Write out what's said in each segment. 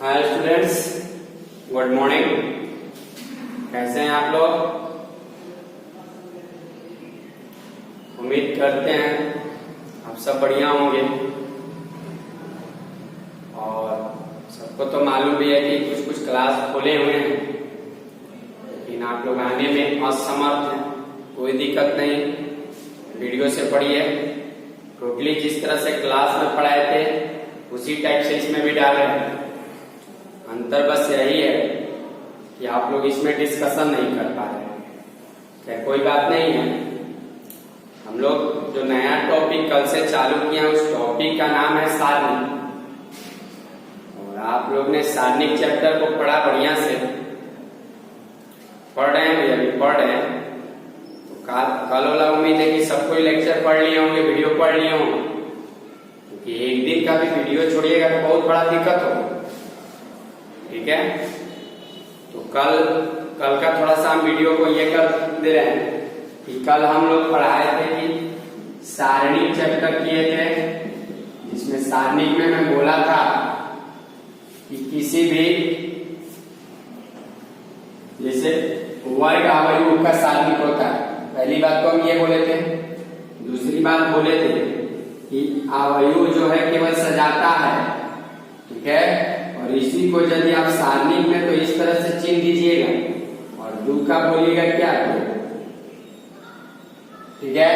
Hi students, good morning. कैसे हैं आप लोग? उम्मीद करते हैं आप सब बढ़िया होंगे। और सबको तो मालूम भी है कि कुछ कुछ क्लास खोले हुए हैं, लेकिन आप लोग आने में असमर्थ हैं। कोई दिक्कत नहीं, वीडियो से पढ़िए। टोटली जिस तरह से क्लास में पढ़ाए थे उसी टाइप से इसमें भी डाल रहे हैं। अंतर बस यही है कि आप लोग इसमें डिस्कशन नहीं कर पा रहे। क्या कोई बात नहीं है। हम लोग जो नया टॉपिक कल से चालू किया उस टॉपिक का नाम है सारणी। और आप लोग ने सारणिक चैप्टर को पढ़ा, बढ़िया से पढ़ रहे हैं, अभी पढ़ रहे हैं। तो कल वाला उम्मीद है कि सबको लेक्चर पढ़ लिए होंगे, वीडियो पढ़ लिए होंगे, क्योंकि एक दिन का भी वीडियो छोड़िएगा तो बहुत बड़ा दिक्कत होगा। ठीक है, तो कल का थोड़ा सा हम वीडियो को ये कर दे रहे हैं कि कल हम लोग पढ़ाए थे कि सारणिक चैप्टर किए थे, जिसमें सारणिक में मैं बोला था कि किसी भी जैसे वर्ग अवयव का सारणिक होता है। पहली बात तो हम ये बोले थे। दूसरी बात बोले थे कि अवयव जो है केवल सजाता है, ठीक है। और इसी को यदि आप सारणिक में तो इस तरह से चिन्ह दीजिएगा और दू का बोलिएगा क्या, ठीक है।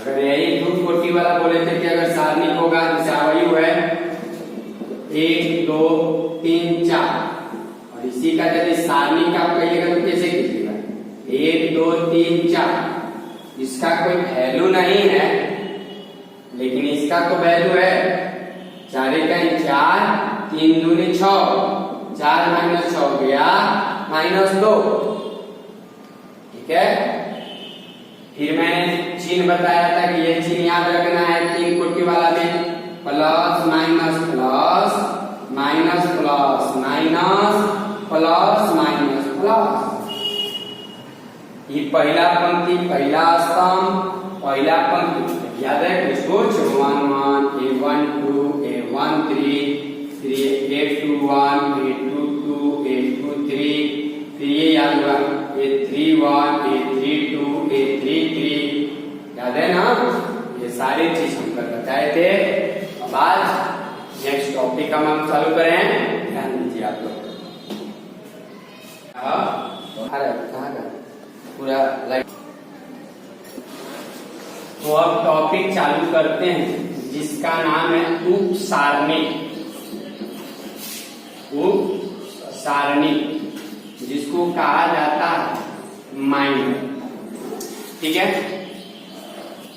अगर यही दो कोटि वाला बोले थे कि अगर सारणिक होगा, जैसे अवयव है 1 2 3 4, और इसी का यदि सारणिक आप कहिएगा तो कैसे कीजिएगा 1 2 3 4। इसका कोई वैल्यू नहीं है, लेकिन इसका तो वैल्यू है। 4 × 4 3 दूनी 6, 4 - 6 गया -2, ठीक है। फिर मैंने चिन्ह बताया था कि ये चिन्ह याद रखना है 3 कोटि वाला में, plus minus plus minus plus minus plus minus plus. ये पहला पंक्ति, पहला स्तंभ, पहला पंक्ति याद है इसको। 1 1 A1 2 A1 3 A21 A22 A23, फिर ये याद हुआ A31 A32 A33, याद है ना। ये सारी चीज हम कर बताए थे। अब आज नेक्स्ट टॉपिक हम चालू करें, ध्यान दीजिए आप लोग। अरे कहाँ का पूरा लाइट। तो अब टॉपिक चालू करते हैं, जिसका नाम है उप सारणी। उप सारणी जिसको कहा जाता है माइनर, ठीक है।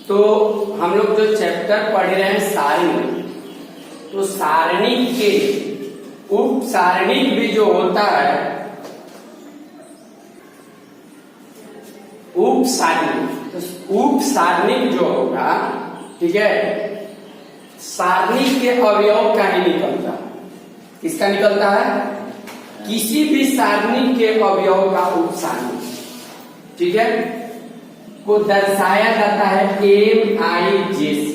तो हम लोग जो चैप्टर पढ़ रहे हैं सारणी, तो सारणी के उप सारणी भी जो होता है, उप सारणी, तो उप सारणी जो होगा, ठीक है, सारणी के अवयव का ही निकलता है। किसका निकलता है? किसी भी सारणी के अवयव का उप सारणी, ठीक है, को दर्शाया जाता है MIJ से।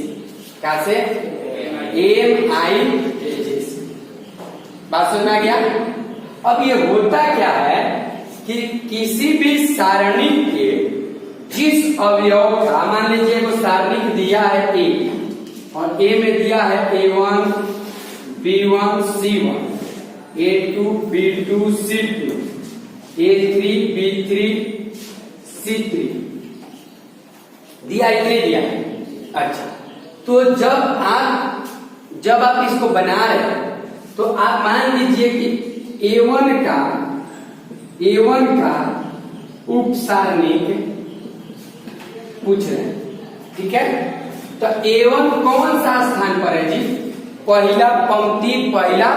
कैसे? MIJ से। बात समझ में आ गया? अब ये होता क्या है कि किसी भी सारणी के जिस अवयव का, मान लीजिए वो सारणी दिया है A, और A में दिया है A1 B1 C1 A2 B2 C2 A3 B3 C3 दिया, इतने दिया है। अच्छा, तो जब आप इसको बना रहे हैं तो आप मान लीजिए कि A1 का उप सारणिक पूछ रहे हैं, ठीक है। तो A1 कौन सा स्थान पर है जी? पहला पंक्ति, पहला।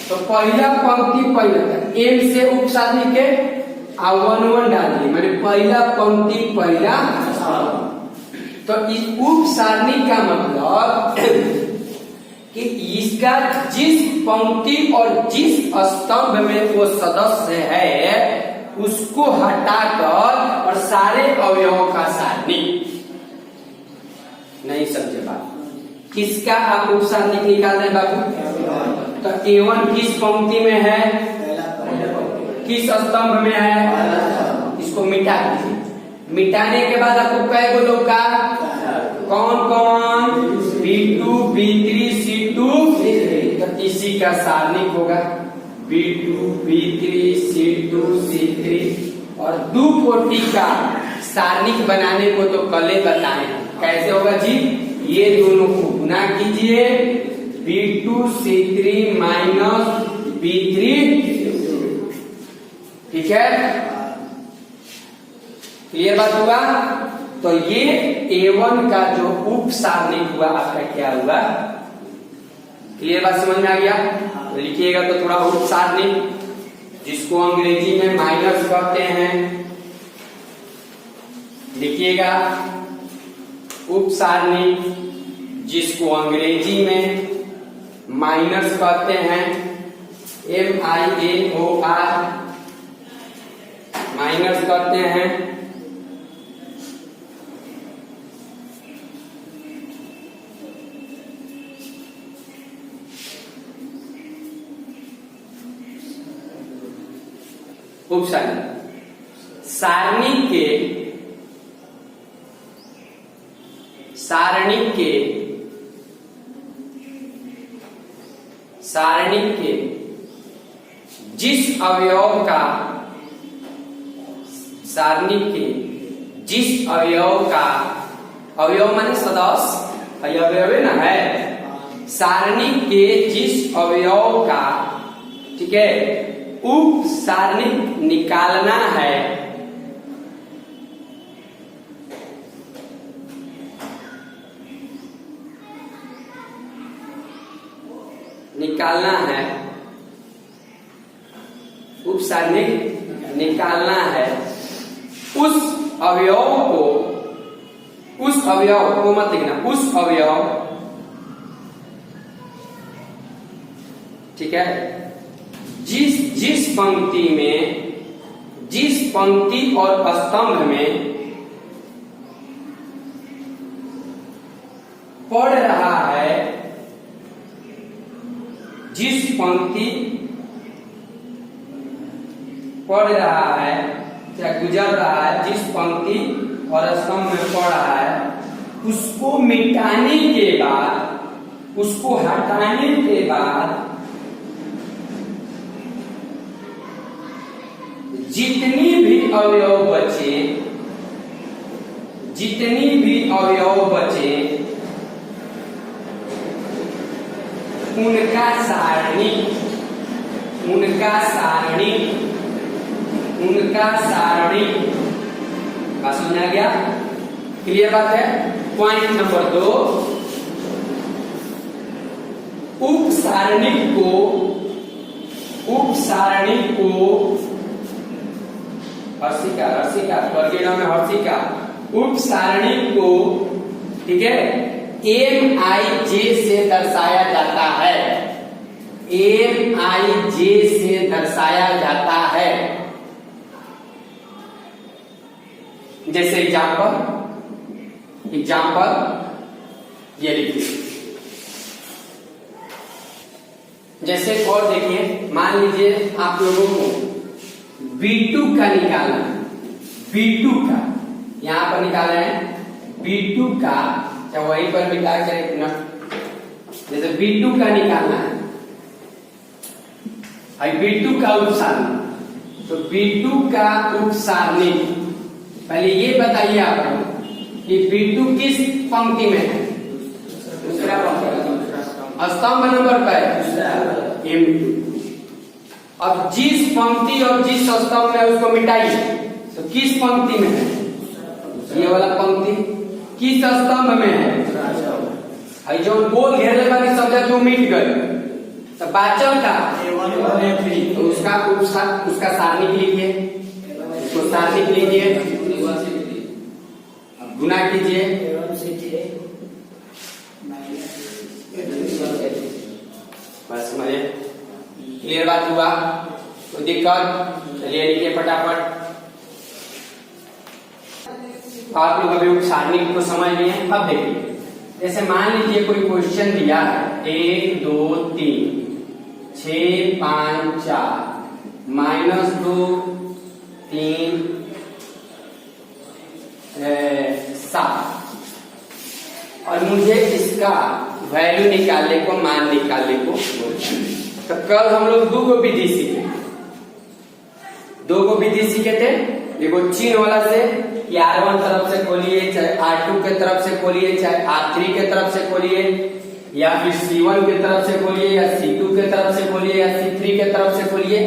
तो पहला पंक्ति पहला M से उप सारणी के 1 1 डालिए, मैंने पहला पंक्ति पहला। तो इस उप सारणी का मतलब कि इसका जिस पंक्ति और जिस स्तंभ में वो सदस्य है उसको हटाकर और सारे अवयवों का सारणी। नहीं समझे बात? किसका आप उप सारणी निकाल रहे बाबू? तो A1 किस पंक्ति में है, किस स्तंभ में है, इसको मिटा दीजिए। मिटाने के बाद आपको कै गो लौका, कौन कौन, B2 B3 C2, तो इसी का सारणिक होगा B2 B3 C2 C3। और 2 कोटि का सारणिक बनाने को तो कल ही बताए, कैसे होगा जी, ये दोनों को गुना कीजिए, B2 C3 माइनस B3, ठीक है, क्लियर बात हुआ। तो ये A1 का जो उप सारणिक हुआ आपका क्या हुआ, क्लियर बात समझ में आ गया। तो लिखिएगा तो थोड़ा उप सारणिक, जिसको अंग्रेजी में माइनस कहते हैं, लिखिएगा उप सारणिक जिसको अंग्रेजी में माइनस कहते हैं, MINOR, माइनस कहते हैं। उप सारणिक सारणिक के जिस अवयव का, सारणिक के जिस अवयव का, अवयव माने सदस्य, अवयव ना है, सारणिक के जिस अवयव का, ठीक है, उप सारणिक निकालना है, उप सारणिक निकालना है, उस अवयव को मत लिखना, उस अवयव, ठीक है, जिस पंक्ति में, जिस पंक्ति और स्तंभ में पढ़ रहा है, जिस पंक्ति पढ़ रहा है या गुजर रहा है, जिस पंक्ति और स्तंभ में पढ़ रहा है, उसको मिटाने के बाद, उसको हटाने के बाद जितनी भी अवयव बचे, जितनी भी अवयव बचे, उनका सारणी, उनका सारणी, उनका सारणी, बात समझ आ गया, क्लियर बात है। पॉइंट नंबर 2, उप सारणिक को, उप सारणिक को हर्षिका, हर्षिका वर्गीकरण में हर्षिका, उप सारणिक को, ठीक है, MIJ से दर्शाया जाता है, MIJ से दर्शाया जाता है। जैसे एग्जाम्पल, एग्जाम्पल ये लिखिए, जैसे और देखिए, मान लीजिए आप लोगों को B2 का निकालना, B2 का यहां पर निकाला है, B2 का, चाहे वहीं पर मिटा कर ना, जैसे B2 का निकालना है, B2 का उपसारणिक, तो B2 का उपसारणिक, पहले ये बताइए आप कि B2 किस पंक्ति में है, दूसरा पंक्ति, स्तंभ नंबर पर M2। अब जिस पंक्ति और जिस स्तंभ में उसको मिटाइए, तो किस पंक्ति में है, ये वाला पंक्ति किस स्तंभ में है, जो गोल घेरले वाली शब्द जो मिट गए, तो बाचल का तो उसका सारणिक लिखिए, उसको सारणिक लिखिए, गुना कीजिए, बस समझे, क्लियर बात हुआ, कोई दिक्कत, चलिए लिखिए फटाफट। आप लोग अभी सारणिक को समझ लिए। अब देखिए, जैसे मान लीजिए कोई क्वेश्चन दिया है 1 2 3 6 5 4 -2 3 7 और मुझे इसका वैल्यू निकालने को, मान निकालने को बोलते हैं। तो कल हम लोग दो को विधि सीखे, थे। देखो चिन्ह वाला से कि R1 तरफ से खोलिए, चाहे R2 के तरफ से खोलिए, चाहे R3 के तरफ से खोलिए, या फिर C1 के तरफ से खोलिए, या C2 के तरफ से खोलिए, या C3 के तरफ से खोलिए।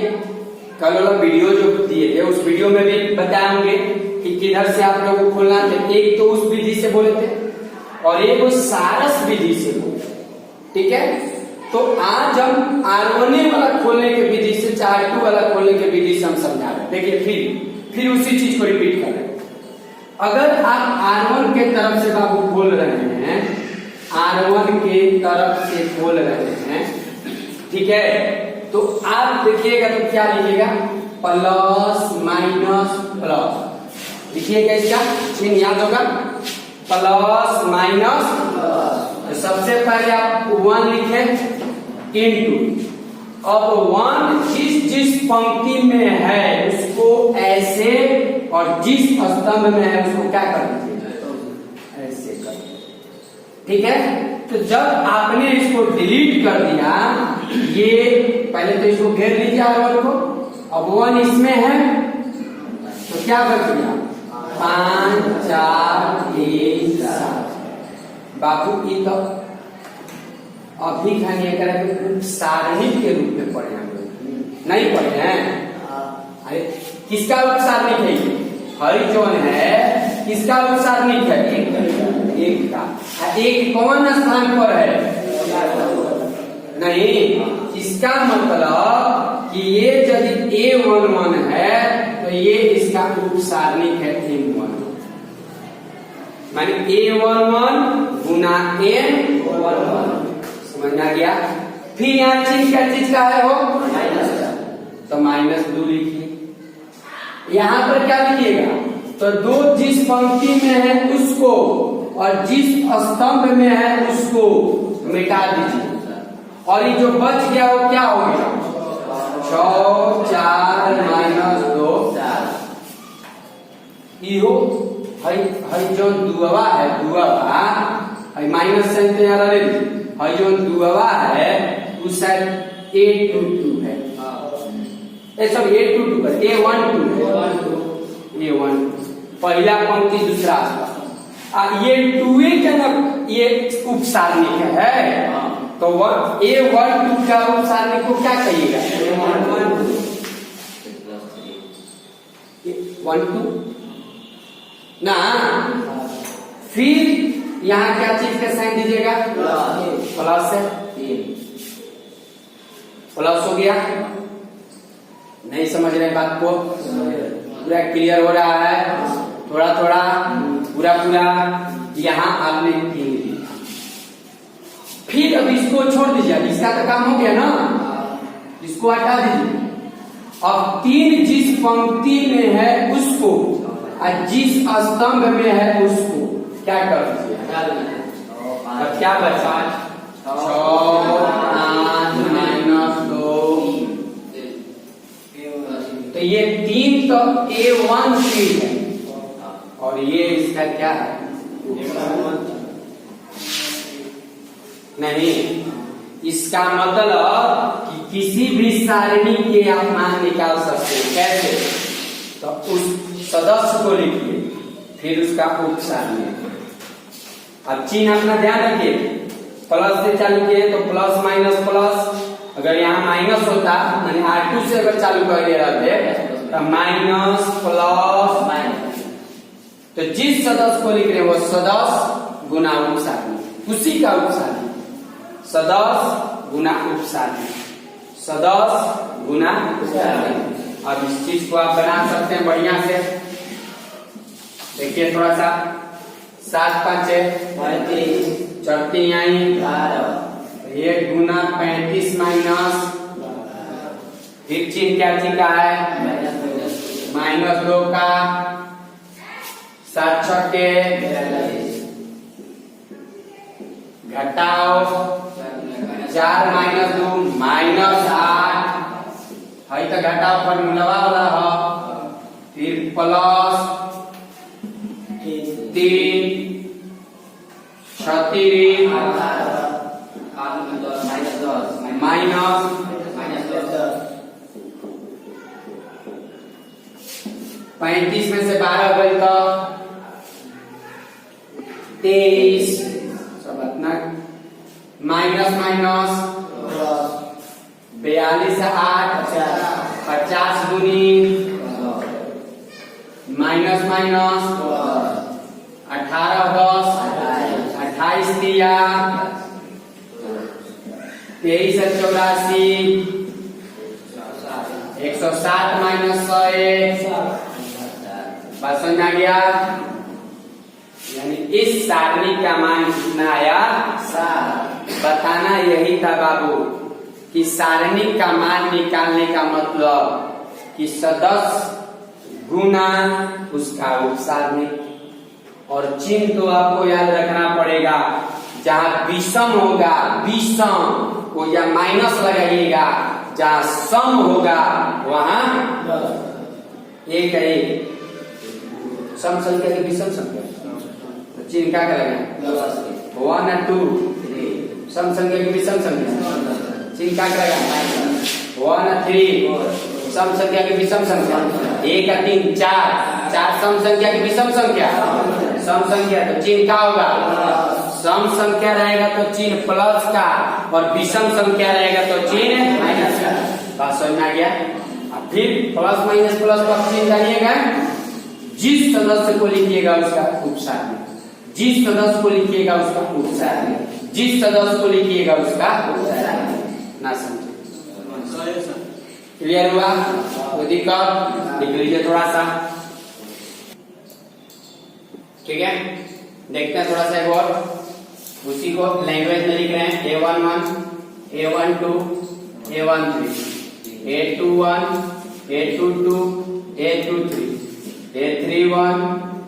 कल वाला वीडियो जो दिए थे उस वीडियो में भी बताए होंगे कि किधर से आप लोगों को खोलना है। एक तो उस विधि से बोले थे और एक उस सारस विधि से बोले, ठीक है। तो आज हम R1 वाला खोलने के विधि से, चाहे R2 वाला खोलने के विधि से हम समझा रहे हैं। देखिए फिर उसी चीज को रिपीट कर रहे हैं। अगर आप R1 के तरफ से बाबू खोल रहे हैं, R1 के तरफ से खोल रहे हैं, ठीक है, तो आप देखिएगा तो क्या लिखिएगा, प्लस माइनस प्लस लिखिएगा। इसका चिन्ह याद होगा, प्लस माइनस। तो सबसे पहले आप 1 लिखे इनटू, अब 1 जिस पंक्ति में है उसको ऐसे, और जिस स्तंभ में है उसको क्या कर दीजिए, ऐसे कर, ठीक है। तो जब आपने इसको डिलीट कर दिया, ये पहले तो इसको घेर लीजिए R1 को, अब 1 इसमें है तो क्या कर दिया, 5 4 3 7। बाबू ये तो अभी खाने सारणी के रूप में पढ़े हम लोग, नहीं पढ़े हैं। अरे किसका उपसारणिक है ये, हरिजन है, किसका उपसारणिक है, एक का। एक कौन स्थान पर है, नहीं, इसका मतलब कि ये यदि A11 है तो ये इसका उपसारणिक है M11, माने A11 गुना M11, समझ में आ गया। फिर यहाँ चीज क्या चीज का है हो, तो -2 लिखिए। यहाँ पर क्या लिखिएगा, तो 2 जिस पंक्ति में है उसको और जिस स्तंभ में है उसको मिटा दीजिए, और ये जो बच गया वो क्या हो गया, 6 4 -2 4। इहो हई जो दुआ है, दुआ हई माइनस साइन तैयार ले लीजिए, हई जो दुआ है उस साइड A22 है, ए सब A22 पर A12 है, A1 पहला पंक्ति दूसरा, ये 2A के ना ये उपसारणिक है, तो A12 का उपसारणिक को क्या कहिएगा, A12 ना। फिर यहाँ क्या चीज का साइन दीजिएगा, प्लस है, प्लस हो गया। नहीं समझ रहे बात को, पूरा क्लियर हो रहा है, थोड़ा थोड़ा पूरा पूरा। यहाँ आपने 3 लिखा, फिर अब इसको छोड़ दीजिए, इसका तो काम हो गया ना, इसको हटा दीजिए। अब 3 जिस पंक्ति में है उसको और जिस स्तंभ में है उसको क्या कर दीजिए, अब क्या बचा, 6 5 -2, तो ये 3 तो A13 है, और ये इसका क्या है, नहीं, इसका मतलब कि किसी भी सारणी के आप मान निकाल सकते हैं। कैसे, तो उस सदस्य को लिखिए, फिर उसका उप सारणी। अब चिन्ह अपना ध्यान रखिए, प्लस से चालू किए तो प्लस माइनस प्लस, अगर यहाँ माइनस होता यानी R2 से अगर चालू कर ले रहते तो माइनस प्लस माइनस, तो जिस सदस्य को लिख रहे हैं वो सदस्य गुना उपसारणी, उसी का उपसारणी, सदस्य गुना उपसारणी, सदस्य गुना उपसारणी। अब इस चीज को आप बना सकते हैं बढ़िया से, देखिए थोड़ा सा, 7 5 35, 4 3 आई 12, 1 गुना 35 माइनस, फिर चिन्ह क्या चीज का है, -2 का, 7 6 घटाओ 4 -2 -8, हई तो घटा फॉर्मूला वाला है, फिर प्लस 3 36 माइनस 35 में से 12 गई तो 23 सब अपना माइनस 42 से 8 50 गुनी माइनस 18 10 28 दिया 23 से 84 107 माइनस 100 बात समझ आ गया। यानी इस सारणी का मान कितना आया, बताना यही था बाबू कि सारणी का मान निकालने का मतलब कि सदस्य गुना उसका उपसारणी, और चिन्ह तो आपको याद रखना पड़ेगा, जहाँ विषम होगा विषम को या माइनस लगाइएगा, जहाँ सम होगा वहां एक एक सम संख्या की विषम संख्या तो चिन्ह क्या करेगा 1 और 2 सम संख्या की विषम संख्या चिन्ह क्या करेगा 1 और 3 सम संख्या की विषम संख्या 1 और 3 4 सम संख्या की विषम संख्या सम संख्या तो चिन्ह क्या होगा सम संख्या रहेगा तो चिन्ह प्लस का और विषम संख्या रहेगा तो चिन्ह माइनस का। बात समझ में आ गया। अब फिर प्लस माइनस प्लस का चिन्ह जानिएगा, जिस सदस्य को लिखिएगा उसका उपसारणी, जिस सदस्य को लिखिएगा उसका उपसारणी, जिस सदस्य को लिखिएगा उसका उपसारणी। ना समझे क्लियर हुआ? कोई दिक्कत लिख लीजिए थोड़ा सा, ठीक है। देखते हैं थोड़ा सा एक और, उसी को लैंग्वेज में लिख रहे हैं A11 A12 A13 A21 A22 A23 A31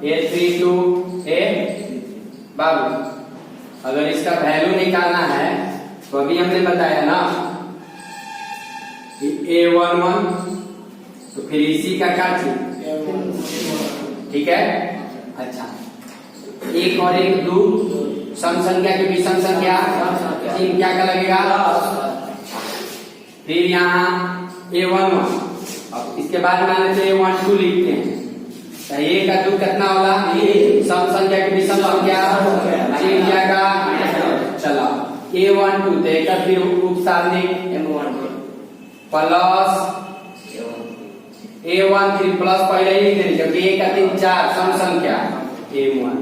A32 A बाबू अगर इसका वैल्यू निकालना है तो अभी हमने बताया ना कि A11 तो फिर इसी का क्या चीज ठीक है। अच्छा एक और एक 2 सम संख्या की विषम संख्या चिन्ह क्या का लगेगा, फिर यहाँ A11 अब इसके बाद मान लेते A12 लिखते हैं तो 1 का 2 कितना होगा सम संख्या की विषम संख्या चिन्ह क्या का चला A12 देगा फिर उपसारणी प्लस A13 प्लस पहले ही लिख देंगे क्योंकि 1 का 3 4 सम संख्या A1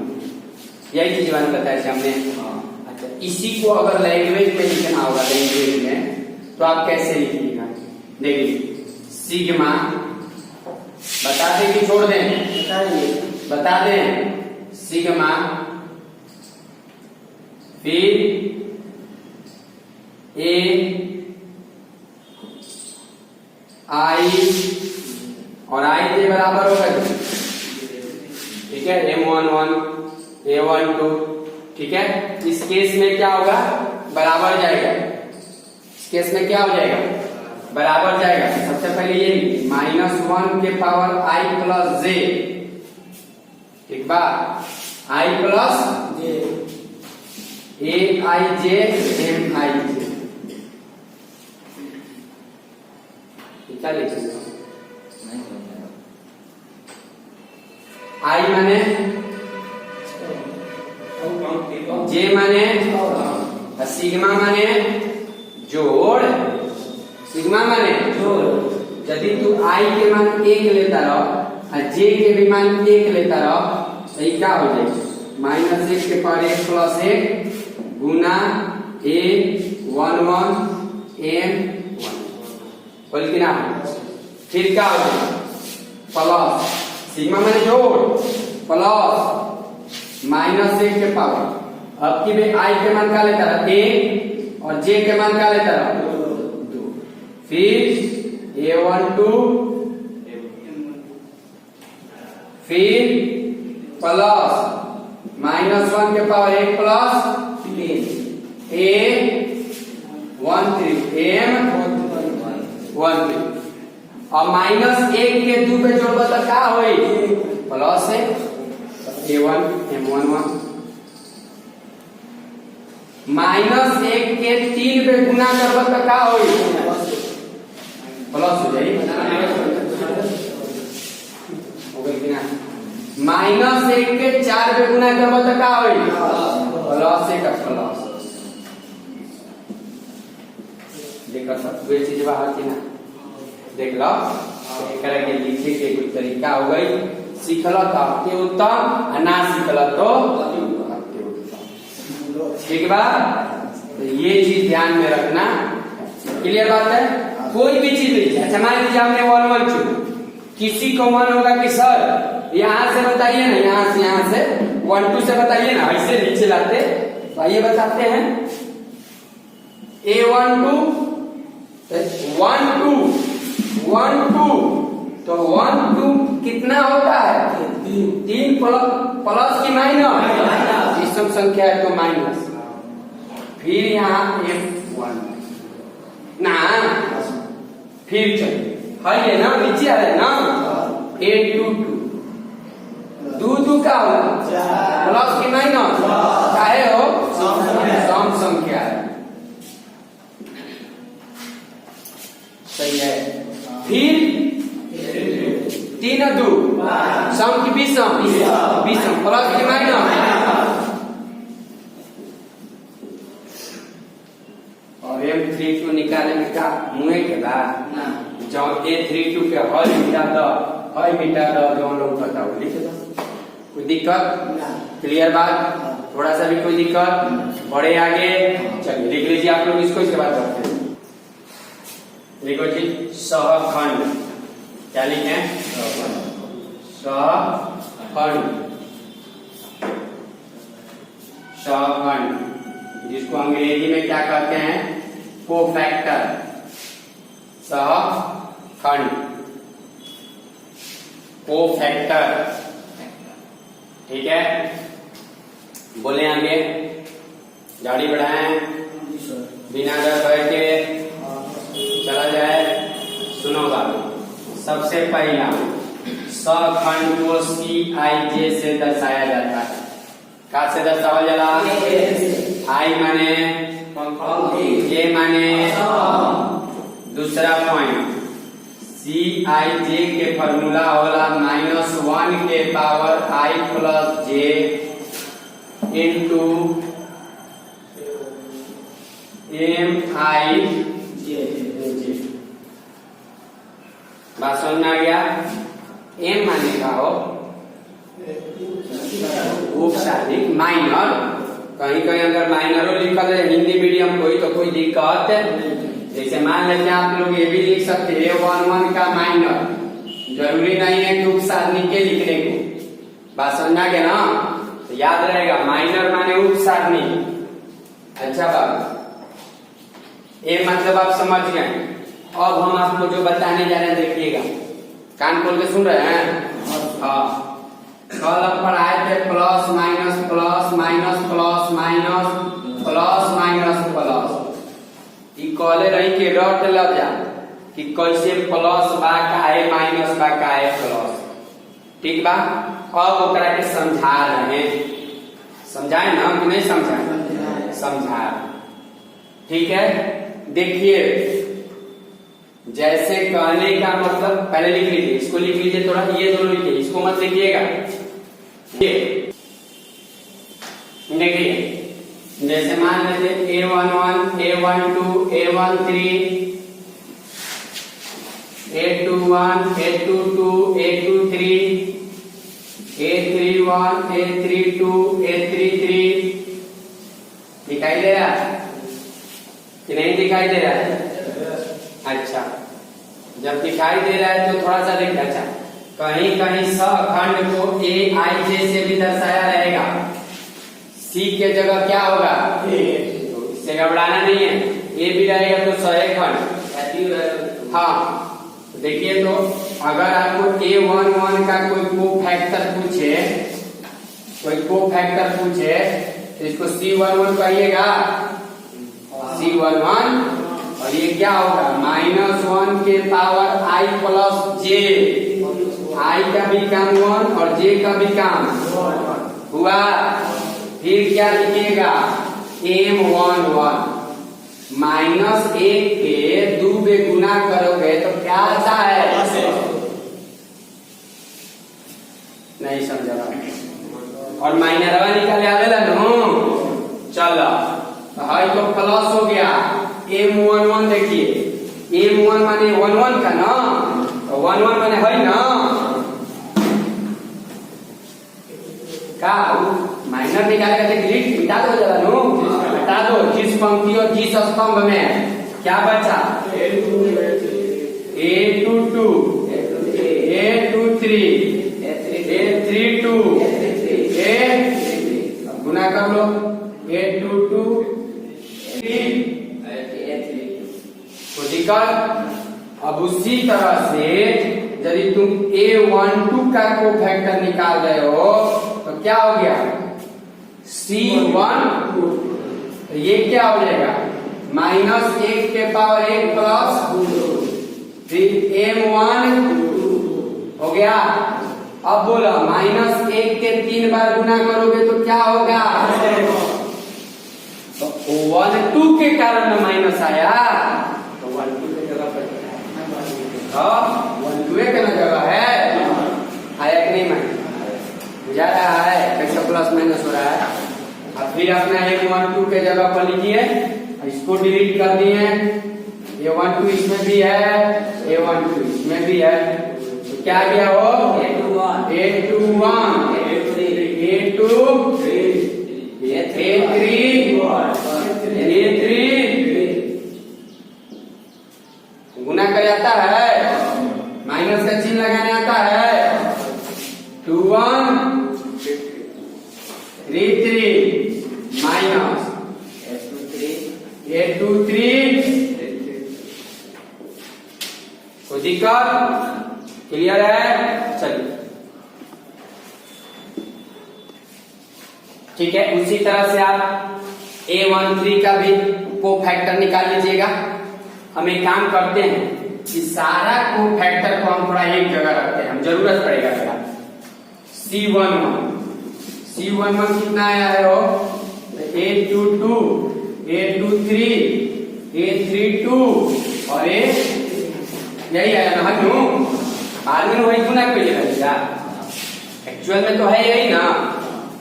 यही चीज बात बताया हमने। अच्छा इसी को अगर लैंग्वेज में लिखना होगा लैंग्वेज में तो आप कैसे लिखिएगा, देखिए सिग्मा बता दें कि छोड़ दें, बता दें सिग्मा फिर A आई और आई के बराबर होगा ठीक है M11 A12 ठीक है। इस केस में क्या होगा बराबर जाएगा, इस केस में क्या हो जाएगा बराबर जाएगा। सबसे पहले ये -1 के पावर I प्लस J ठीक बा I प्लस AIJ MIJ क्या लिखेंगे I माने J माने सिग्मा माने जोड़, सिग्मा माने जोड़। यदि तू I के मान 1 लेता रहो और J के भी मान 1 लेता रहो तो ये क्या हो जाएगा -1 के पावर 1 प्लस 1 गुना A11 M1 बोल कि ना। फिर क्या हो जाएगा प्लस सिग्मा माने जोड़ प्लस -1 के पावर अब की भाई I के मान क्या लेता रहा 1 और J के मान क्या लेता रहा 2 फिर A12 फिर प्लस -1 के पावर 1 प्लस A13 M13 और -1 के 2 पे जोड़ब तो का होई प्लस है a1 m11 -1 के 3 पे गुना करब तो का होई प्लस हो जाई हो गई कि ना -1 के 4 पे गुना करब तो का होई प्लस है का प्लस देखो सब वे चीज बाहर की ना देख लो एकरा के लिखे के कोई तरीका हो गई सीखल तो अति उत्तम ना सीखल तो अति उत्तम ठीक बा तो ये चीज ध्यान में रखना क्लियर बात है कोई भी चीज लीजिए अच्छा मान लीजिए हमने 1 1 2 किसी को मन होगा कि सर यहाँ से बताइए ना यहाँ से 1 2 से बताइए ना ऐसे नीचे लाते आइए बताते हैं a1 2 1 2 1 2 तो 1 2 कितना होता है 3 प्लस की माइनस विषम संख्या है तो माइनस फिर यहाँ f1 ना फिर चलिए ना नीचे आ रहे ना a2 2 2 का होगा प्लस की माइनस चाहे हो सम संख्या है सही है फिर 3 2 सम की विषम प्लस की माइनस और m32 निकाले में का मुए के बाद जब a32 के हल मिटा दो दोनों लोग बताओ लिख दो कोई दिक्कत क्लियर बात थोड़ा सा भी कोई दिक्कत बढ़े आगे चलिए लिख लीजिए आप लोग इसको इसके बाद करते हैं लिखो जी सहखंड क्या लिखे सहखंड जिसको अंग्रेजी में क्या कहते हैं कोफैक्टर सहखंड कोफैक्टर ठीक है बोले आगे गाड़ी बढ़ाएं बिना डर भय के चला जाए सुनो बात सबसे पहला सहखंड को CIJ से दर्शाया जाता है का से दर्शाया जाला I माने J माने दूसरा पॉइंट CIJ के फॉर्मूला होला -1 के power I plus J into MI बात समझ में आ गया एम माने का हो उपसाधिक माइनर कहीं कहीं अगर माइनरो लिखा है हिंदी मीडियम कोई तो कोई दिक्कत जैसे मान लेते हैं आप लोग ये भी लिख सकते हैं 1 1 का माइनर जरूरी नहीं है कि उपसाधनिक के लिखने को बात समझ में आ गया ना तो याद रहेगा माइनर माने उपसाधनिक अच्छा बात ये मतलब आप समझ गए अब हम आपको जो बताने जा रहे हैं देखिएगा कान खोल के सुन रहे हैं हाँ कल हम पढ़ाए थे plus minus plus minus plus minus plus minus plus ई कॉले रही के रट लग जा कि कैसे प्लस बा का है माइनस बा का है प्लस ठीक बा अब ओकरा के समझा रहे हैं समझाए ना कि नहीं समझाए समझा ठीक है देखिए जैसे कहने का मतलब पहले लिख लीजिए इसको लिख लीजिए थोड़ा ये दोनों लिखिए इसको मत लिखिएगा देखिए जैसे मान लेते A11 A12 A13 A21 A22 A23 A31 A32 A33 दिखाई दे रहा कि नहीं दिखाई दे रहा है अच्छा जब दिखाई दे रहा है तो थोड़ा सा देखिए अच्छा कहीं कहीं सहखंड को AIJ से भी दर्शाया रहेगा C के जगह क्या होगा तो इससे घबराना नहीं है ये भी रहेगा तो सहखंड हाँ देखिए तो अगर आपको A11 का कोई कोफैक्टर पूछे तो इसको C11 कहिएगा C11 और ये क्या होगा -1 1 के power I plus J, I का भी काम 1 और J का भी काम हुआ। फिर क्या लिखिएगा, M11 माइनस 1 के 2 पे गुना करोगे तो क्या आता है, नहीं समझा और माइनरवा निकाले आवेला नो। चलो हाई तो प्लस हो गया, M11 देखिए, M1 माने 11 का ना, 11 माने है ना का माइनर निकालेगा तो डिलीट मिटा दो जरा नो, हटा दो। जिस पंक्ति और जिस स्तंभ में क्या बचा, A22 A23 A32 अब गुना कर लो, A22 तो दिक्कत। अब उसी तरह से यदि तुम A12 का कोफैक्टर निकाल रहे हो तो क्या हो गया, C1 तो ये क्या हो जाएगा, माइनस 1 के पावर 1 प्लस फिर M1 हो गया। अब बोला माइनस 1 के 3 बार गुना करोगे तो क्या होगा, तो 1 2 के कारण माइनस आया, तो 1 2 के जगह पर 1 2 का जगह है, आया कि नहीं, मैं बुझा रहा है कैसे प्लस माइनस हो रहा है। अब फिर अपना M12 के जगह पर लिखिए, इसको डिलीट कर दिए, A12 इसमें भी है, A12 इसमें भी है, तो क्या गया हो, A21 A3 गुना कर आता है, माइनस का चिन्ह लगाने आता है, 21 33 माइनस A23 कोई दिक्कत, क्लियर है। चलिए ठीक है, उसी तरह से आप A13 का भी कोफैक्टर निकाल लीजिएगा। हम एक काम करते हैं कि सारा कोफैक्टर को हम थोड़ा एक जगह रखते हैं, हम जरूरत पड़ेगा थोड़ा। C11 कितना आया है वो, A22 A23 A32 और यही आया ना, बाद में वही गुना कर लिया, एक्चुअल में तो है यही ना।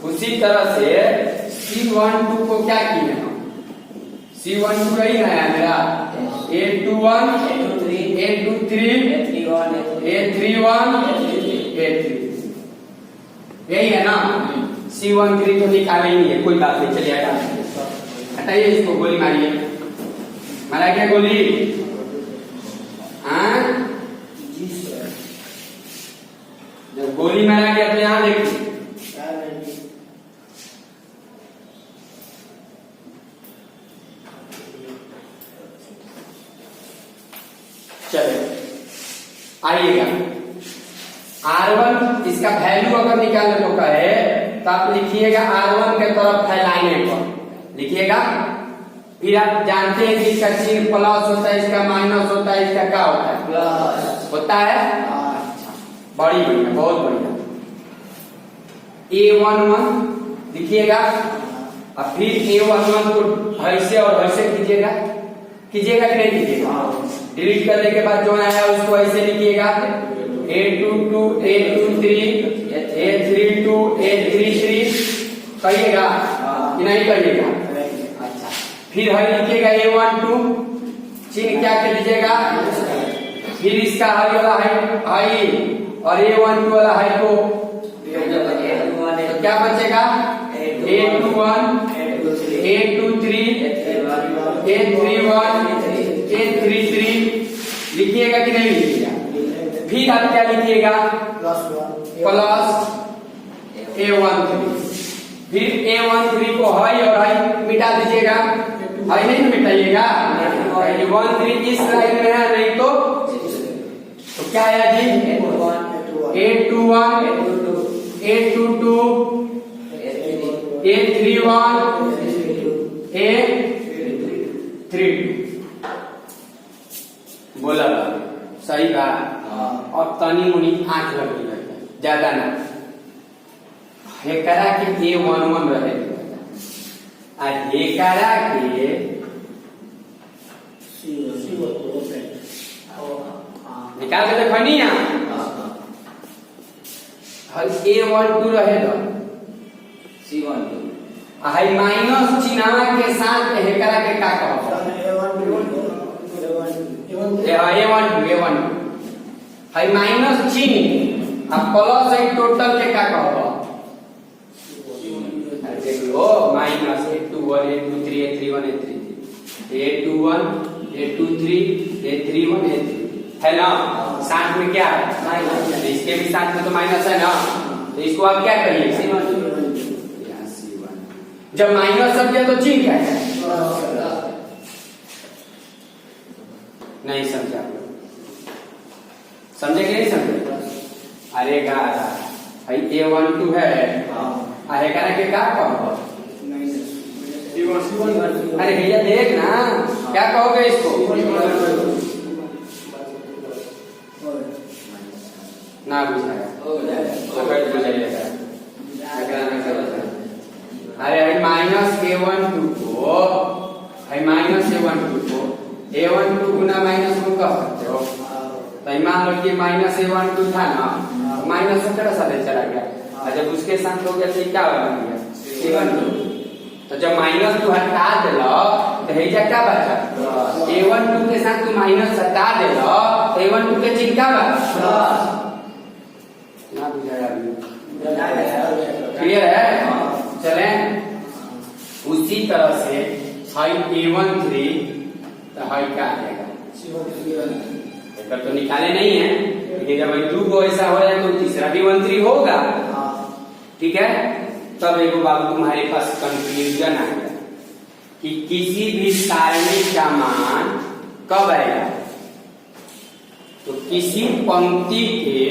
उसी तरह से C12 को क्या किया, C12 यही ना है मेरा, A21 A23 A31 A3 यही है ना। C13 तो निकाले ही नहीं है, कोई बात नहीं, चलिए हटाइए इसको, गोली मारिए, मारा क्या गोली, हाँ जब गोली मारा गया तो यहाँ देखिए, चलो आइएगा R1 इसका वैल्यू अगर निकालने को कहे तो आप लिखिएगा R1 के तरफ फैलाने पर लिखिएगा। फिर आप जानते हैं कि इसका चिन्ह प्लस होता है, इसका माइनस होता है, इसका क्या होता है, प्लस होता है। बड़ी बढ़िया, बहुत बढ़िया। A11 लिखिएगा, अब फिर A11 को ऐसे और ऐसे कीजिएगा, कीजिएगा कि नहीं कीजिएगा, डिलीट करने के बाद जो आया उसको ऐसे लिखिएगा, A22 A23 A32 A33 कहिएगा कि नहीं कहिएगा, अच्छा। फिर है लिखिएगा A12, चिन्ह क्या कर लीजिएगा, फिर इसका हाई वाला हाई और A12 वाला हाई को, तो क्या बचेगा, A21 A23 A31 A33 लिखिएगा कि नहीं लिखिएगा। फिर आप क्या लिखिएगा, प्लस A13, फिर A13 को हाई और हाई मिटा दीजिएगा, हाई नहीं मिटाइएगा, 13 इस लाइन में है, नहीं तो क्या आया जी, A21 A22 A31 A32 बोला सही बात। और तनी मुनी आंख लगी रहता ज्यादा ना हेकरा के A11 रहे आ हेकरा के निकाल के देखो नहीं A12 रहे C12 हाई माइनस चिन्हवा के साथ हेकरा के का कहब A12 हाई माइनस चिन्ह अब प्लस है टोटल के का कहब देख लो minus A21 A23 A31 A31 A23 A31 A33 है ना। साथ में क्या है माइनस, इसके भी साथ में तो माइनस है ना, तो इसको आप क्या करिए C1। जब माइनस सब गया तो चिन्ह क्या है नहीं समझा, समझे कि नहीं समझे। अरे भाई A12 है अरे कहना के क्या कहोगे अरे भैया देख ना क्या कहोगे इसको ना बुझाया अरे माइनस A12 को माइनस A12 को A12 गुना माइनस को कह सकते हो। तो मान लो कि माइनस A12 था ना, माइनस से तेरा साथ चला गया और जब उसके साथ हो गया तो क्या बन गया A12। तो जब माइनस तू हटा दिलो तो हेजा क्या बचा A12 के साथ तू माइनस हटा दिलो तो A12 के चिन्ह क्या बचा ना बुझाया क्लियर है। चले उसी तरह से हाई A13 तो हाई क्या आ जाएगा तो निकाले नहीं है, लेकिन जब 2 को ऐसा हो जाए तो तीसरा भी 13 होगा। ठीक है, तब एक बाबू तुम्हारे पास कंफ्यूजन आ गया कि किसी भी सारणी का मान कब आएगा। तो किसी पंक्ति के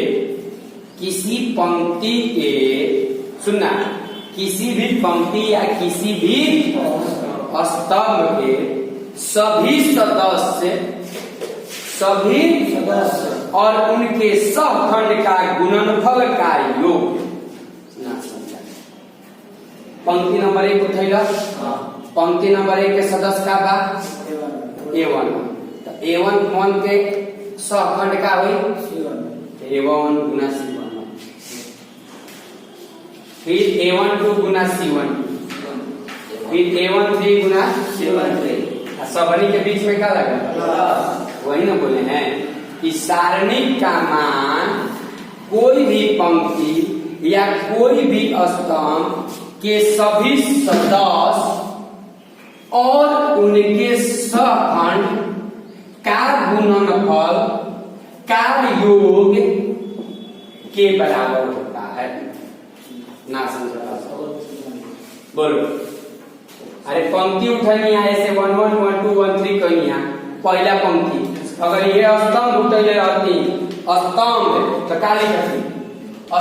सुनना, किसी भी पंक्ति या किसी भी स्तंभ के सभी सदस्य और उनके सहखंड का गुणनफल का योग ना समझा। पंक्ति नंबर 1 उठैला, पंक्ति नंबर 1 के सदस्य का बा A1, तो A1 के सहखंड का हुई A1 गुना C1, फिर A12 गुना C1, फिर A13 गुना C13, सबनी के बीच में क्या लगा वही ना बोले हैं कि सारणी का मान कोई भी पंक्ति या कोई भी स्तंभ के सभी सदस्य और उनके सहखंड का गुणनफल का योग के बराबर होता है ना। समझा बोलो। अरे पंक्ति उठनी है ऐसे 1 1 1 2 1 3 कहनी है पहला पंक्ति, अगर ये स्तंभ उठले रहती स्तंभ तो का लिखती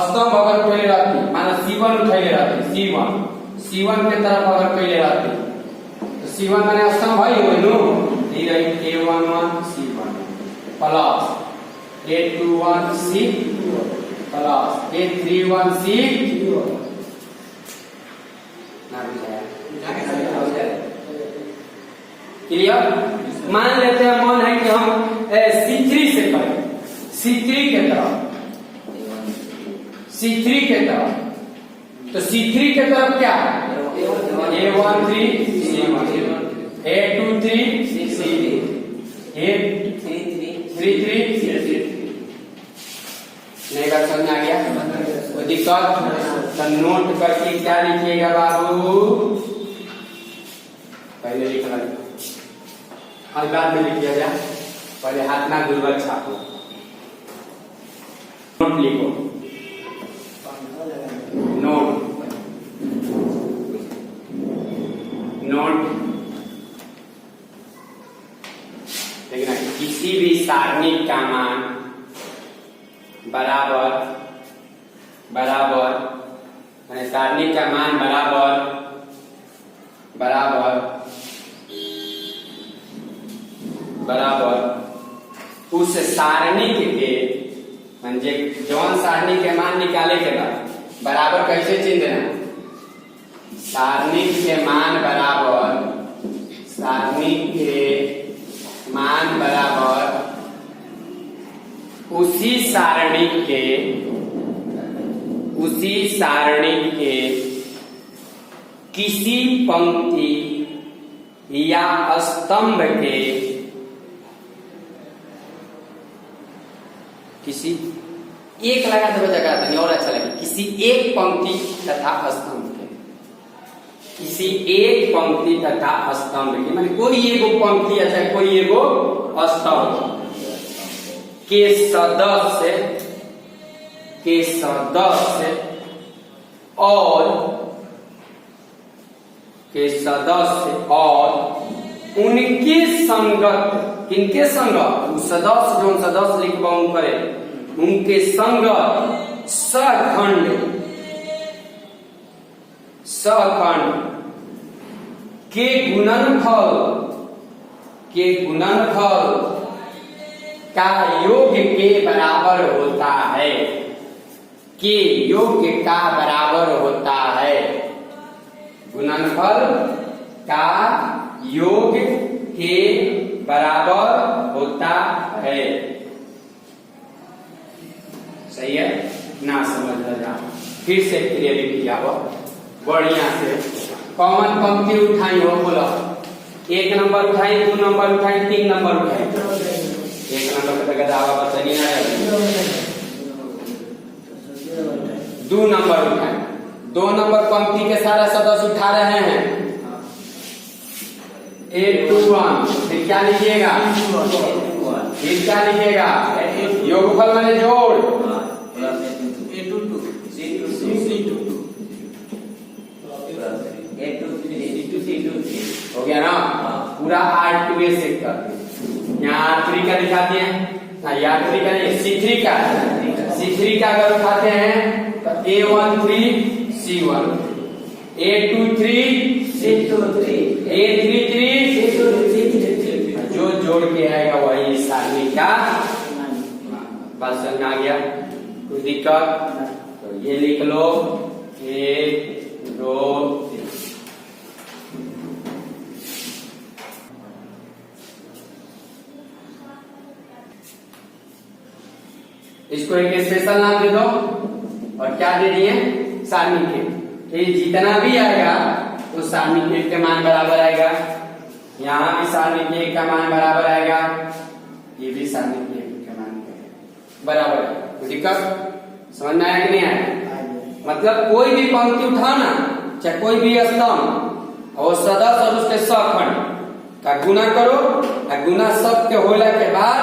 स्तंभ अगर उठले रहती माना C1 उठले रहती C1 के तरफ अगर पहले रहती तो C1 माने स्तंभ है हो नो दी रही A11 C1 plus A21 C plus A31 C ना बुझाया क्लियर। मान लेते हैं मन है कि हम C3 से करें C3 के तरफ तो C3 के तरफ क्या है A13 C1 A23 C3 A33 C3 नहीं बात समझ आ गया कोई दिक्कत तो नोट करके क्या लिखिएगा बाबू पहले लिखना और बाद में लिखिए जाए, पहले हाथ ना दुर्बल छापो नोट लिखो नोट देखना किसी भी सारणी का मान बराबर माने सारणी का मान बराबर उस सारणिक के म्हणजे जौन सारणी के मान निकाले के बाद बराबर कैसे चिन्ह देना, सारणिक के मान बराबर, सारणिक के मान बराबर उसी सारणिक के किसी पंक्ति या स्तंभ के किसी एक लगा दो जगह नहीं और अच्छा लगे, किसी एक पंक्ति तथा स्तंभ के, किसी एक पंक्ति तथा स्तंभ के माने कोई एगो पंक्ति या कोई एगो स्तंभ के सदस्य और उनके संगत, किनके संगत, सदस्य जो सदस्य लिखवाऊं करे उनके संगत सखंड के गुणनफल का योग के बराबर होता है, के योग का बराबर होता है, गुणनफल का योग के बराबर होता है। सही है ना, समझ जा फिर से क्लियर किया हो बढ़िया से। कॉमन पंक्ति उठाई हो, बोलो 1 नंबर उठाई, 2 नंबर उठाई, 3 नंबर उठाई। 1 नंबर पे गदावा बचनी ना जाए, 2 नंबर उठाए, 2 नंबर पंक्ति के सारा सदस्य उठा रहे हैं। 8 2 1 फिर क्या लिखिएगा, फिर क्या लिखिएगा, योगफल माने जोड़, हो गया ना पूरा 8 2 सेक्टर। यहाँ R3 का दिखाते हैं, R3 का नहीं C3 का अगर उठाते हैं तो A13 C1, A23 C23, A33 C23, जो जोड़ के आएगा वही सारणी का बात समझ में आ गया, कोई दिक्कत तो ये लिख लो 1 2 3। इसको एक स्पेशल नाम दे दो और क्या दे दिए, सारणी के। ये जितना भी आएगा तो सारणी के मान बराबर आएगा, यहाँ भी सारणी के का मान बराबर आएगा, ये भी सारणी के मान बराबर है। तो दिक्कत समझ में आया कि नहीं आया? मतलब कोई भी पंक्ति उठाओ ना, चाहे कोई भी स्तंभ और सदस्य और उसके सखंड का गुना करो, और गुना सब के होला के बाद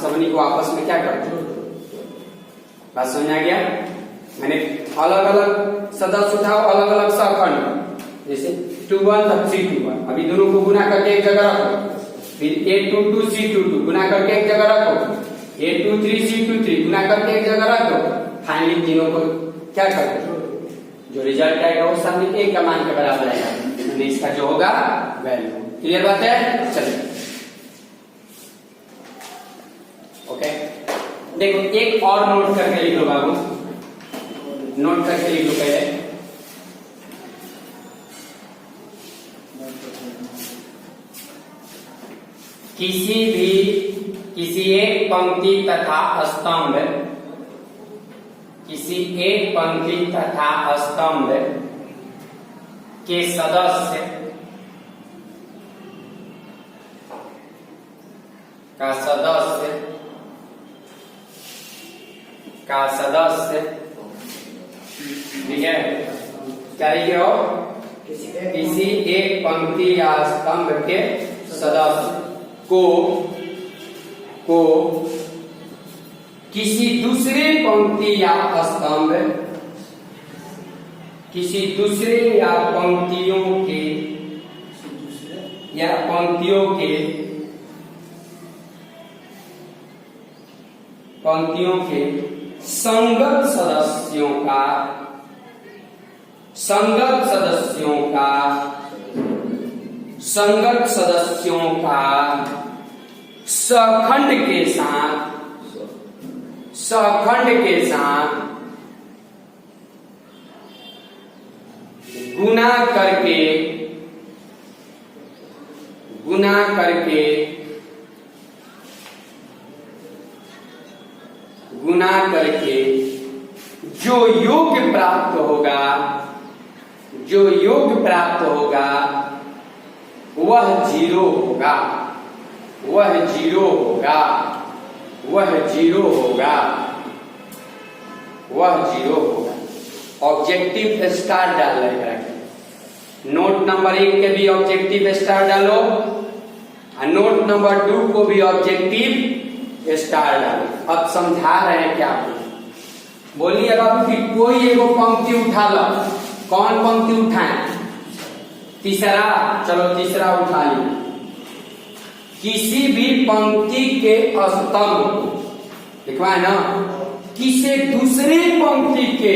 सबनी को आपस में क्या करते, बात समझ आ गया? मैंने अलग अलग सदस्य उठाओ, अलग अलग सखंड, जैसे 2 1 तक C21, अभी दोनों को गुना करके एक जगह रखो, फिर 8 2 2 C22 गुना करके एक जगह रखो, 8 2 3 C23 गुना करके एक जगह रखो, फाइनली तीनों को क्या करते, जो रिजल्ट आएगा वो सामने के का मान के बराबर आएगा, इसका जो होगा वैल्यू। क्लियर बात है? चलिए ओके, देखो एक और नोट करके लिख लो बाबू, नोट करके लिख लो पहले। किसी एक पंक्ति तथा स्तंभ, किसी एक पंक्ति तथा स्तंभ के सदस्य का सदस्य ठीक है, क्या लिखे हो, किसी एक पंक्ति या स्तंभ के सदस्य को किसी दूसरे पंक्ति या स्तंभ, किसी दूसरे या पंक्तियों के संगत सदस्यों का सखंड के साथ गुना करके जो योग प्राप्त होगा वह जीरो होगा। ऑब्जेक्टिव स्टार डाल रहे हैं। नोट नंबर 1 के भी ऑब्जेक्टिव स्टार डालो और नोट नंबर 2 को भी ऑब्जेक्टिव स्टार डालो। अब समझा रहे हैं क्या बोलिए बाबू कि कोई एगो पंक्ति उठा लो। कौन पंक्ति उठाएं? तीसरा, चलो तीसरा उठा लो। किसी भी पंक्ति के स्तंभ लिखवाए ना, किसी दूसरे पंक्ति के,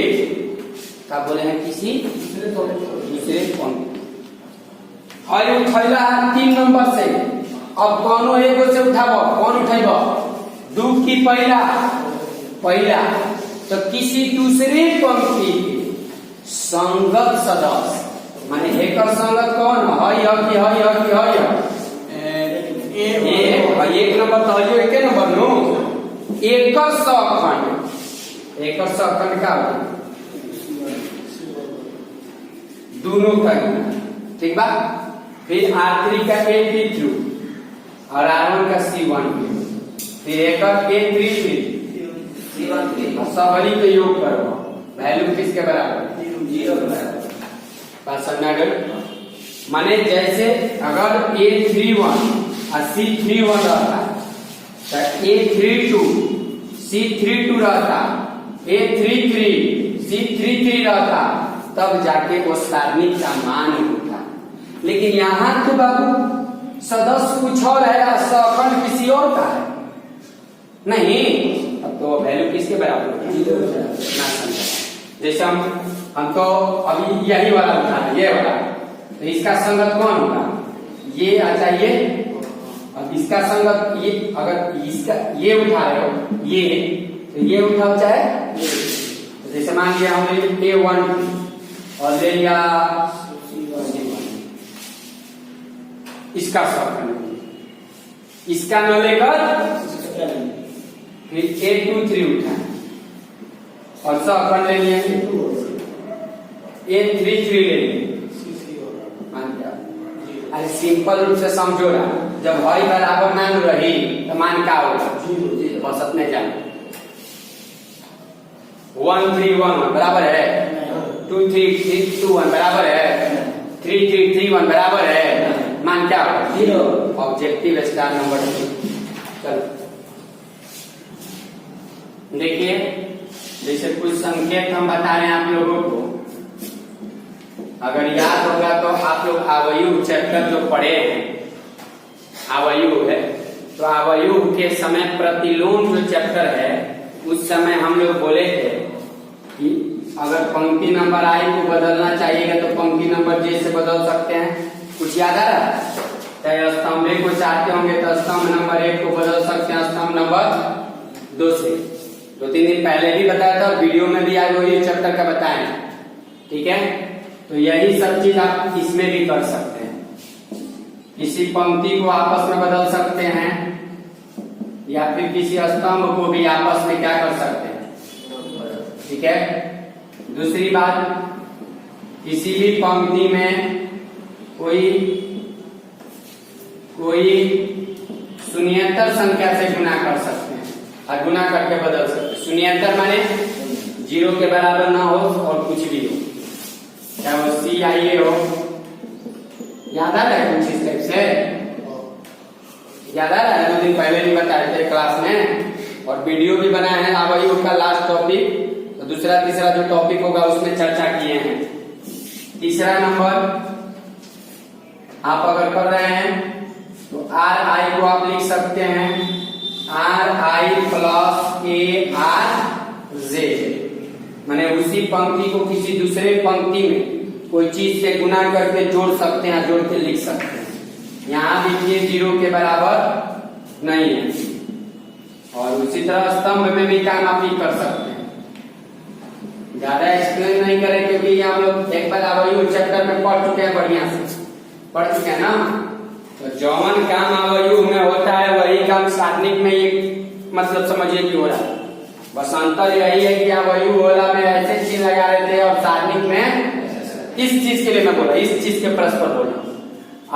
क्या बोले हैं, किसी दूसरे पंक्ति उठैला 3 नंबर से। अब कौनो एगो से उठाबो, कौन उठाइबो? 2 की पहला तो किसी दूसरे पंक्ति के संगत सदस्य, माने एकर संगत कौन एक नंबर तो है, एक नंबर नो एकर सखंड का दोनों का, ठीक बा। फिर R3 का A3 और R1 का C1, फिर एक A3 सबरी के योग करो, वैल्यू किसके बराबर? 0 के बराबर। बात समझा गई? माने जैसे अगर A31 और C31 रहता तो A32 C32 रहता, A33 C33 रहता, तब जाके वो सारणी का मान होता। लेकिन यहाँ तो बाबू सदस्य कुछ और है, सखंड किसी और का है नहीं, अब तो वैल्यू किसके बराबर ना समझा। जैसे हम तो अभी यही वाला उठा रहे, ये वाला, तो इसका संगत कौन होगा? ये अच्छा ये, अब इसका संगत ये, अगर इसका ये उठा रहे हो ये, तो ये उठाओ चाहे, तो जैसे मान लिया हमने A1 और ले लिया इसका सखंड, इसका न लेकर फिर A23 उठा और सखंड ले लिए A33 ले लिए। अरे सिंपल रूप से समझो ना, जब हई बराबर ना रही तो मान क्या होगा? बस अपने जान 1 3 1 बराबर है, 2 3 3 2 1 बराबर है, 3 3 3 1 बराबर है, मान क्या होगा? 0। Objective star number 2। चलो देखिए, जैसे कुछ संकेत हम बता रहे हैं आप लोगों को, अगर याद होगा तो आप लोग अवयव चैप्टर जो पढ़े हैं, अवयव है, तो अवयव के समय प्रतिलोम जो चैप्टर है, उस समय हम लोग बोले थे कि अगर पंक्ति नंबर आई को बदलना चाहिएगा तो पंक्ति नंबर जे से बदल सकते हैं। कुछ याद आ रहा है? चाहे स्तंभ को चाहते होंगे तो स्तंभ नंबर 1 को बदल सकते हैं स्तंभ नंबर 2 से। 2-3 दिन पहले भी बताया था, वीडियो में भी आज वही चैप्टर का बताया, ठीक है। तो यही सब चीज आप इसमें भी कर सकते हैं। किसी पंक्ति को आपस में बदल सकते हैं या फिर किसी स्तंभ को भी आपस में क्या कर सकते हैं, ठीक है। दूसरी बात, किसी भी पंक्ति में कोई शून्येतर संख्या से गुना कर सकते हैं और गुना करके बदल सकते हैं। शून्येतर माने 0 के बराबर ना हो और कुछ भी हो, चाहे वो CIA हो। याद आ रहा है कुछ इस टाइप से? याद आ रहा है? 2 दिन पहले भी बताए थे क्लास में और वीडियो भी बनाए हैं। अब वही उसका लास्ट टॉपिक, तो दूसरा तीसरा जो टॉपिक होगा उसमें चर्चा किए हैं। तीसरा नंबर आप अगर कर रहे हैं तो RI को आप लिख सकते हैं RI प्लस ARJ, माने उसी पंक्ति को किसी दूसरे पंक्ति में कोई चीज से गुना करके जोड़ सकते हैं, जोड़ के लिख सकते हैं। यहाँ लिखिए 0 के बराबर नहीं है। और उसी तरह स्तंभ में भी काम आप ही कर सकते हैं। ज्यादा एक्सप्लेन नहीं करें क्योंकि हम लोग एक बार अवयव चैप्टर में पढ़ चुके हैं, बढ़िया से पढ़ चुके हैं ना। तो जौन काम अवयव में होता है वही काम सारणिक में एक मतलब समझिए कि हो रहा है। बस अंतर यही है कि अवयव होला में ऐसे चीज लगा रहे थे और सारणिक में इस चीज के लिए मैं बोला, इस चीज के परस्पर बोला।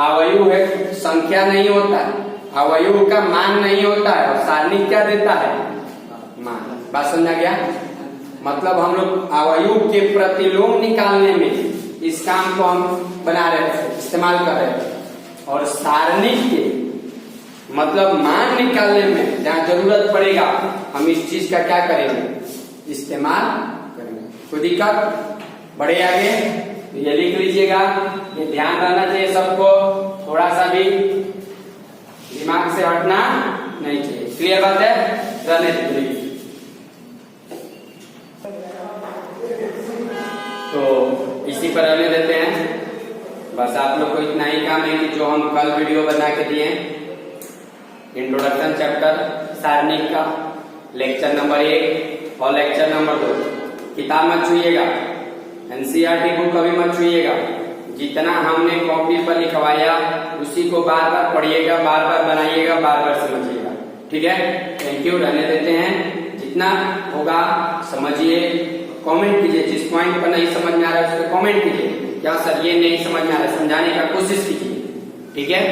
अवयव है संख्या नहीं होता है, अवयव का मान नहीं होता है, और सारणिक क्या देता है? मान। बात समझा गया? मतलब हम लोग अवयव के प्रतिलोम निकालने में इस काम को हम बना रहे थे, इस्तेमाल कर रहे थे। और सारणिक के मतलब मान निकालने में जहाँ जरूरत पड़ेगा हम इस चीज का क्या करेंगे? इस्तेमाल करेंगे। कोई दिक्कत? बढ़े आगे ये लिख लीजिएगा, ये ध्यान रहना चाहिए सबको, थोड़ा सा भी दिमाग से हटना नहीं चाहिए। क्लियर बात है? रहने दीजिए। तो इसी पर रहने देते हैं। बस आप लोग को इतना ही काम है कि जो हम कल वीडियो बना के दिए, इंट्रोडक्शन चैप्टर सारणिक का लेक्चर नंबर 1 और लेक्चर नंबर 2, किताब मत छूइएगा, एनसीईआरटी बुक कभी मत छूइएगा। जितना हमने कॉपी पर लिखवाया उसी को बार बार पढ़िएगा, बार बार बनाइएगा, बार बार समझिएगा। ठीक है? Thank you. रहने देते हैं। जितना होगा समझिए, कमेंट कीजिए। जिस पॉइंट पर नहीं समझ में आ रहा है उस पर कमेंट कीजिए, क्या सर ये नहीं समझ में आ रहा है, समझाने का कोशिश कीजिए। ठीक है?